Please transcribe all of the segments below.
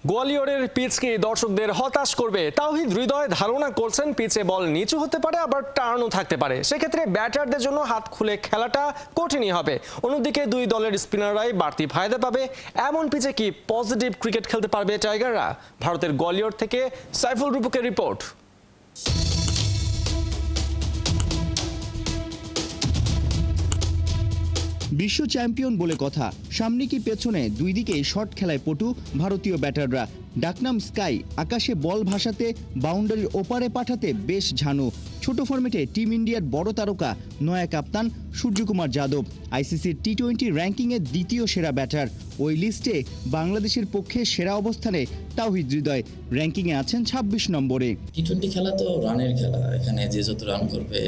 গোয়ালিয়রের pitch কি দর্শকদের হতাশ করবে? তাওহিদ হৃদয় ধারণা করছেন পিচে বল নিচু হতে পারে, আবার টার্নও থাকতে পারে। সেক্ষেত্রে ব্যাটারদের জন্য হাত খুলে খেলাটা কঠিনই হবে। অন্যদিকে দুই দলের স্পিনাররাই বাড়তি ফায়দা পাবে। এমন পিচে কি পজিটিভ ক্রিকেট খেলতে পারবে টাইগাররা? ভারতের গোয়ালিয়র থেকে সাইফুল রূপকের রিপোর্ট। বিশ্ব চ্যাম্পিয়ন বলে কথা, সামনে কি পেছনে দুই দিকেই শট খেলায় পটু ভারতীয় ব্যাটাররা। ডাকনাম স্কাই, আকাশে বল ভাসাতে, বাউন্ডারির ওপারে পাঠাতে বেশ ঝানু। ছোট ফরম্যাটে টিম ইন্ডিয়ার বড় তারকা নয়া কাপ্তান সূর্যকুমার যাদব, আইসিসির টি-20 র্যাঙ্কিংয়ে দ্বিতীয় সেরা ব্যাটার। ওই লিস্টে বাংলাদেশের পক্ষে সেরা অবস্থানে তাওহিদ হৃদয়, র্যাঙ্কিংয়ে আছেন ২৬ নম্বরে। টি-20 খেলা তো রানের খেলা, এখানে যে যত রান করবে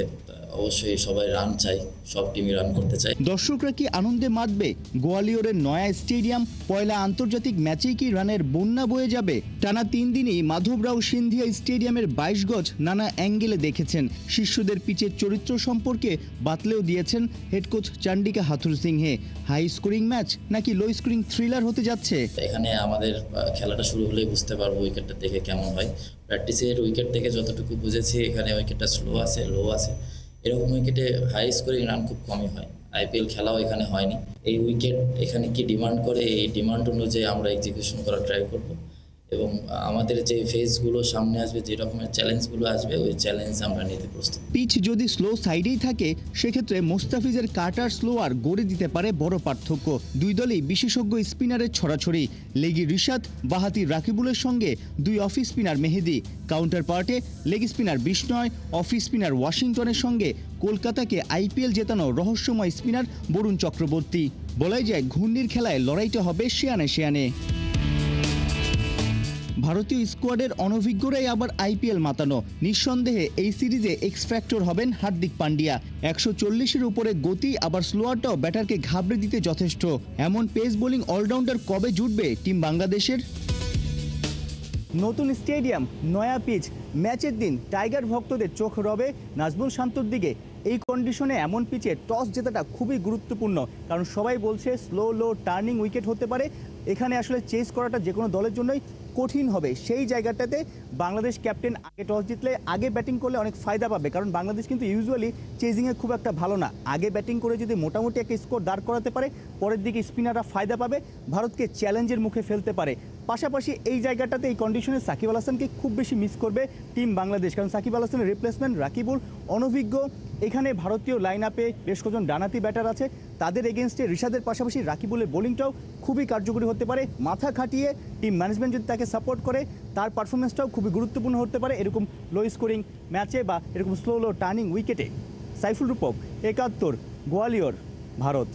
অবশ্যই সবাই রান চাই, সব টিমই রান করতে চায়। দর্শকরা কি আনন্দে মাতবে? গোয়ালিয়রের নয়া স্টেডিয়াম, পয়লা আন্তর্জাতিক ম্যাচেই কি রানের বন্যা বয়ে যাবে? টানা ৩ দিনই মাধবরাও সিন্ধিয়া স্টেডিয়ামের ২২ গজ নানা অ্যাঙ্গেলে দেখেছেন। শিষ্যদের পিচের চরিত্র সম্পর্কে বাতলেও দিয়েছেন head coach Chandika Hathurusingha. High scoring match নাকি লো স্কোরিং থ্রিলার হতে যাচ্ছে? এখানে আমাদের খেলাটা শুরু হলেই বুঝতে পারবো উইকেটটা দেখে কেমন হয়। প্র্যাকটিসের উইকেট থেকে যতটুকু বুঝেছি, এখানে উইকেটটা স্লো আছে, লো আছে। এরকম উইকেটে হাই স্কোরিং রান খুব কমই হয়। আইপিএল খেলাও এখানে হয়নি। এই উইকেট এখানে কি ডিমান্ড করে, এই ডিমান্ড অনুযায়ী আমরা এক্সিকিউশন করার ট্রাই করব, এবং আমাদের যে ফেজগুলো সামনে আসবে, যে রকমের চ্যালেঞ্জগুলো আসবে, ওই চ্যালেঞ্জ আমরা নিতে প্রস্তুত। পিচ যদি স্লো সাইডেই থাকে, সেক্ষেত্রে মোস্তাফিজের কাটার স্লোয়ার গড়ে দিতে পারে বড় পার্থক্য। দুই দলেই বিশেষজ্ঞ স্পিনারের ছড়াছড়ি। লেগি রিশাদ, বাহাতি রাকিবুলের সঙ্গে দুই অফ স্পিনার মেহেদি। কাউন্টার পার্টে leg spinner Bishnoi, off spinner ওয়াশিংটনের সঙ্গে কলকাতাকে আইপিএল জেতানো রহস্যময় স্পিনার বরুণ চক্রবর্তী। বলাই যায় ঘূর্ণির খেলায় লড়াইটা হবে শেয়ানে শেয়ানে। ভারতীয় স্কোয়াডের অনভিজ্ঞরাই আবার আইপিএল মাতানো। নিঃসন্দেহে এই সিরিজে এক্স ফ্যাক্টর হবেন হার্দিক পান্ডিয়া। ১৪০-এর উপরে গতি, আবার স্লোয়ারটাও ব্যাটারকে ঘাবড়ে দিতে যথেষ্ট। এমন পেস বোলিং অলরাউন্ডার কবে জুটবে টিম বাংলাদেশের? নতুন স্টেডিয়াম, নয়া পিচ, ম্যাচের দিন টাইগার ভক্তদের চোখ রবে নাজমুল শান্তর দিকে। এই কন্ডিশনে এমন পিচে টস জেতাটা খুবই গুরুত্বপূর্ণ, কারণ সবাই বলছে স্লো লো টার্নিং উইকেট হতে পারে। এখানে আসলে চেস করাটা যে কোনো দলের জন্যই কঠিন হবে। সেই জায়গাটাতে বাংলাদেশ ক্যাপ্টেন আগে টস জিতলে আগে ব্যাটিং করলে অনেক ফায়দা পাবে, কারণ বাংলাদেশ কিন্তু ইউজুয়ালি চেজিংয়ে খুব একটা ভালো না। আগে ব্যাটিং করে যদি মোটামুটি একটা স্কোর দাঁড় করাতে পারে, পরের দিকে স্পিনাররা ফায়দা পাবে, ভারতকে চ্যালেঞ্জের মুখে ফেলতে পারে। পাশাপাশি এই জায়গাটাতে, এই কন্ডিশনে সাকিব আল হাসানকে খুব বেশি মিস করবে টিম বাংলাদেশ, কারণ সাকিব আল হাসানের রিপ্লেসমেন্ট রাকিবুল অনভিজ্ঞ। এখানে ভারতীয় লাইন আপে বেশ কজন ডানাতি ব্যাটার আছে, তাদের এগেনস্টে রিশাদের পাশাপাশি রাকিবুলের বোলিংটাও খুবই কার্যকরী হতে পারে। মাথা খাটিয়ে টিম ম্যানেজমেন্ট যদি তাকে সাপোর্ট করে, তার পারফরমেন্সটাও খুবই গুরুত্বপূর্ণ হতে পারে এরকম লো স্কোরিং ম্যাচে বা এরকম স্লো লো টার্নিং উইকেটে। সাইফুল রূপক, ৭১, গোয়ালিয়র, ভারত।